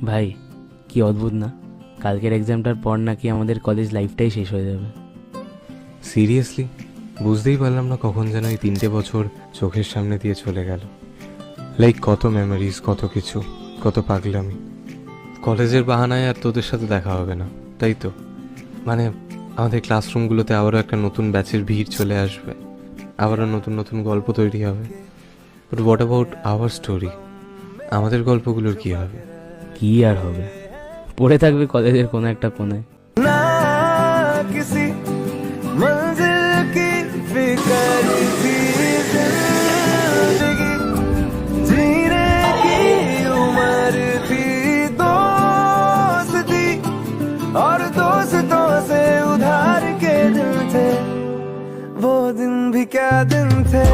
ভাই, কি অদ্ভুত না, কালকের এক্সামটার পর নাকি আমাদের কলেজ লাইফটাই শেষ হয়ে যাবে। সিরিয়াসলি বুঝতেই পারলাম না কখন যেন এই 3 বছর চোখের সামনে দিয়ে চলে গেল। লাইক কত মেমোরিজ, কত কিছু, কত পাগলামি। কলেজের বাহানায় আর তোদের সাথে দেখা হবে না, তাই তো? মানে আমাদের ক্লাসরুমগুলোতে আবারও একটা নতুন ব্যাচের ভিড় চলে আসবে, আবারও নতুন নতুন গল্প তৈরি হবে। But what about our story? আমাদের গল্পগুলোর কি হবে? কি আর হবে, পড়ে থাকবে কলেজের কোনো একটা কোণে। ना किसी मंजिल की फिकर थी जिंदगी जीने की उम्र थी दोस्ती और दोस्तों से उधार के दिन थे वो दिन भी क्या दिन थे।